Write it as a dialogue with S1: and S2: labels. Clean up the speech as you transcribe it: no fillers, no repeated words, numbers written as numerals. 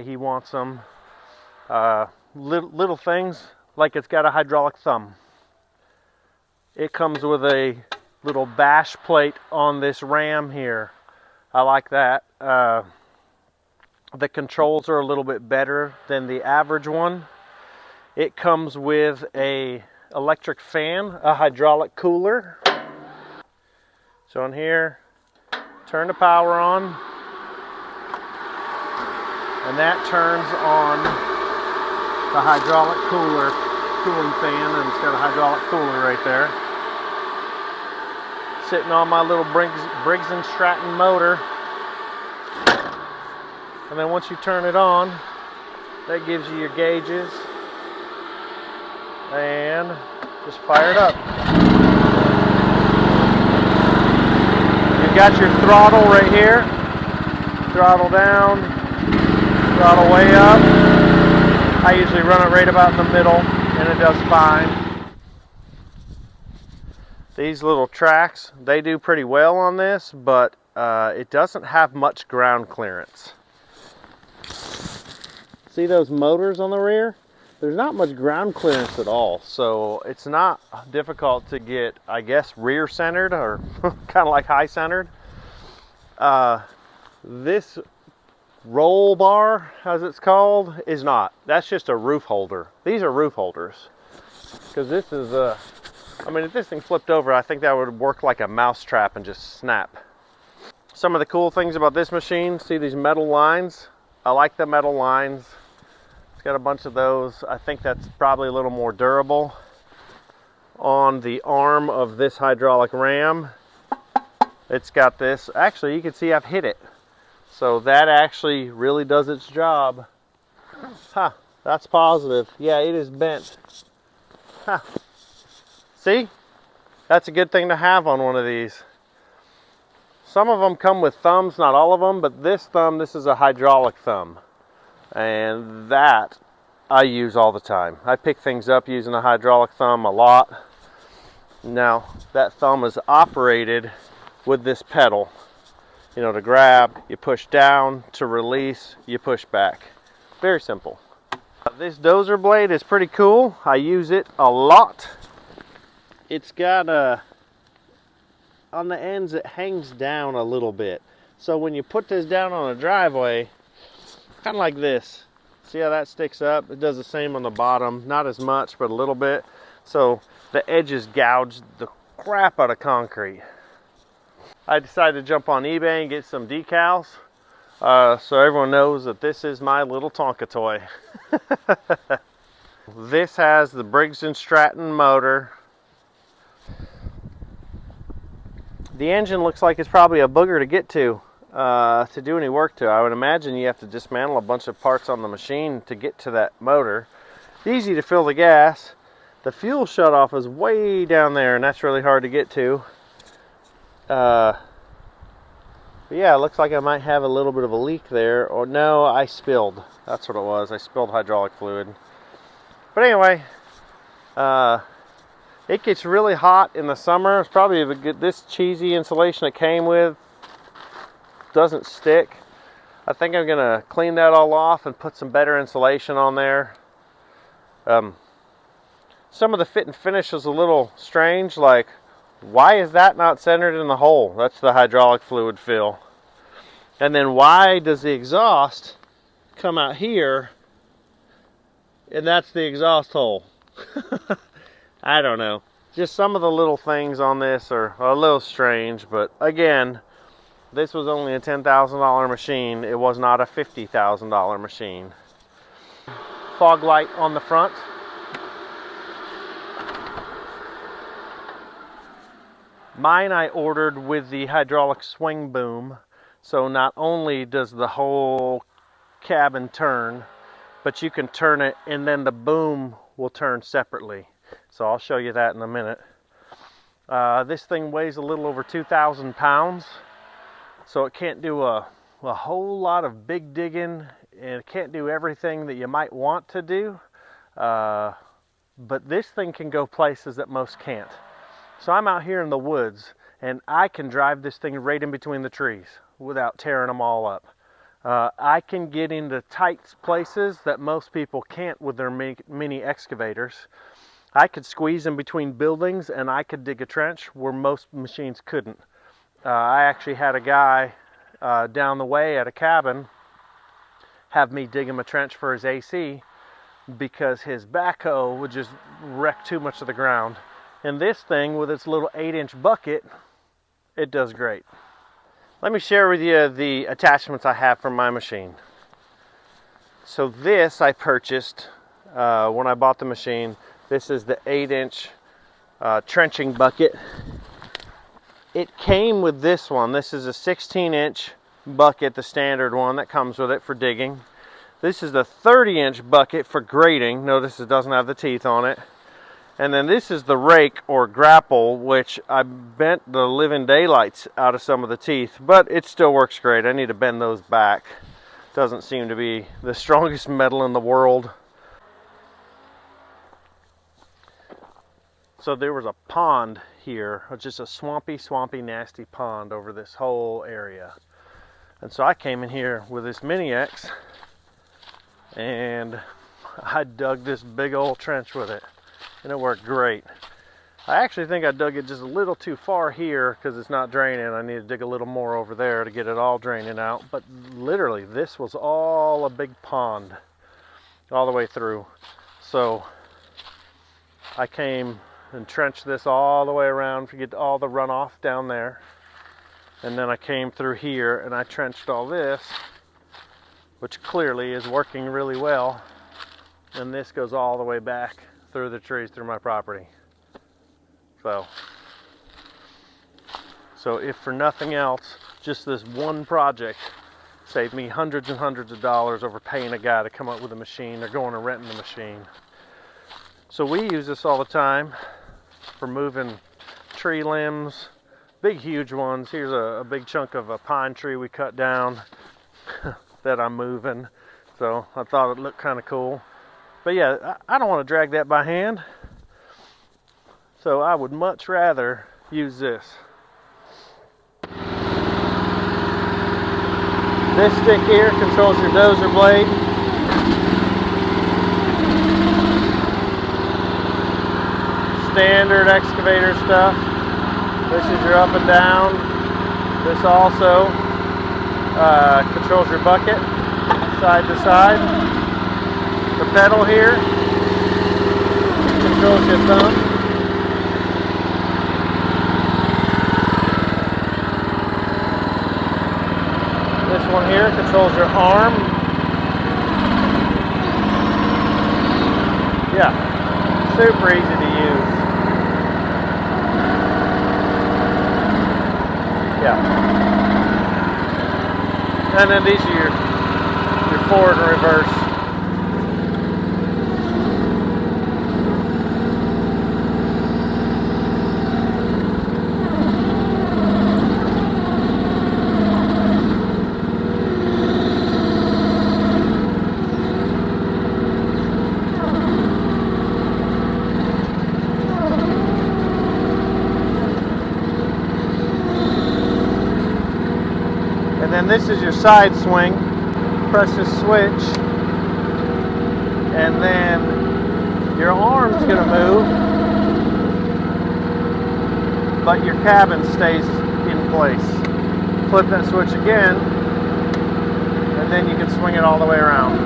S1: He wants them little things like it's got a hydraulic thumb. It comes with a little bash plate on this ram here. I like that. The controls are a little bit better than the average one. It comes with a electric fan, a hydraulic cooler. So in here, turn the power on, and that turns on the hydraulic cooling fan, and it's got a hydraulic cooler right there. Sitting on my little Briggs & Stratton motor. And then once you turn it on, that gives you your gauges. And just fire it up. You've got your throttle right here. Throttle down, throttle way up. I usually run it right about in the middle, and it does fine. These little tracks, they do pretty well on this, but it doesn't have much ground clearance. See those motors on the rear? There's not much ground clearance at all, so it's not difficult to get, I guess, rear centered or kind of like high centered. This roll bar, as it's called, is not. That's just a roof holder. These are roof holders, because this is I mean, if this thing flipped over, I think that would work like a mouse trap and just snap. Some of the cool things about this machine, see these metal lines? I like the metal lines. It's got a bunch of those. I think that's probably a little more durable. On the arm of this hydraulic ram, it's got this. Actually, you can see I've hit it. So that actually really does its job. Huh, that's positive. Yeah, it is bent. Huh. See? That's a good thing to have on one of these. Some of them come with thumbs, not all of them, but this thumb, this is a hydraulic thumb. And that I use all the time. I pick things up using a hydraulic thumb a lot. Now, that thumb is operated with this pedal. You know, to grab, you push down, to release, you push back. Very simple. This dozer blade is pretty cool. I use it a lot. It's got on the ends, it hangs down a little bit. So when you put this down on a driveway, kind of like this, see how that sticks up? It does the same on the bottom, not as much, but a little bit. So the edges gouge the crap out of concrete. I decided to jump on eBay and get some decals, so everyone knows that this is my little Tonka toy. This has the Briggs & Stratton motor. The engine looks like it's probably a booger to get to do any work to. I would imagine you have to dismantle a bunch of parts on the machine to get to that motor. Easy to fill the gas. The fuel shutoff is way down there, and that's really hard to get to. But yeah, it looks like I might have a little bit of a leak there. Or no, I spilled. That's what it was. I spilled hydraulic fluid. But anyway, it gets really hot in the summer. It's probably this cheesy insulation it came with doesn't stick. I think I'm gonna clean that all off and put some better insulation on there. Some of the fit and finish is a little strange, like why is that not centered in the hole? That's the hydraulic fluid fill. And then why does the exhaust come out here and that's the exhaust hole? I don't know. Just some of the little things on this are a little strange, but again, this was only a $10,000 machine. It was not a $50,000 machine. Fog light on the front. Mine I ordered with the hydraulic swing boom, so not only does the whole cabin turn, but you can turn it and then the boom will turn separately. So I'll show you that in a minute. This thing weighs a little over 2,000 pounds, so it can't do a whole lot of big digging, and it can't do everything that you might want to do, but this thing can go places that most can't. So I'm out here in the woods, and I can drive this thing right in between the trees without tearing them all up. I can get into tight places that most people can't with their mini excavators. I could squeeze in between buildings and I could dig a trench where most machines couldn't. I actually had a guy down the way at a cabin have me dig him a trench for his AC because his backhoe would just wreck too much of the ground. And this thing with its little 8-inch bucket, it does great. Let me share with you the attachments I have for my machine. So this I purchased when I bought the machine. This is the 8-inch trenching bucket. It came with this one. This is a 16-inch bucket, the standard one that comes with it for digging. This is the 30-inch bucket for grading. Notice it doesn't have the teeth on it. And then this is the rake or grapple, which I bent the living daylights out of some of the teeth, but it still works great. I need to bend those back. Doesn't seem to be the strongest metal in the world. So there was a pond here, just a swampy, nasty pond over this whole area. And so I came in here with this Mini X and I dug this big old trench with it. And it worked great. I actually think I dug it just a little too far here because it's not draining. I need to dig a little more over there to get it all draining out. But literally, this was all a big pond all the way through. So I came and trenched this all the way around to get all the runoff down there. And then I came through here and I trenched all this, which clearly is working really well. And this goes all the way back through the trees through my property. So if for nothing else, just this one project saved me hundreds and hundreds of dollars over paying a guy to come up with a machine or going and renting the machine. So we use this all the time for moving tree limbs, big huge ones. Here's a big chunk of a pine tree we cut down that I'm moving. So I thought it looked kind of cool. But yeah, I don't want to drag that by hand. So I would much rather use this. This stick here controls your dozer blade. Standard excavator stuff. This is your up and down. This also controls your bucket side to side. The pedal here controls your thumb. This one here controls your arm. Yeah, super easy to use. Yeah. And then these are your forward and reverse. And then this is your side swing. Press this switch, and then your arm's gonna move, but your cabin stays in place. Flip that switch again, and then you can swing it all the way around.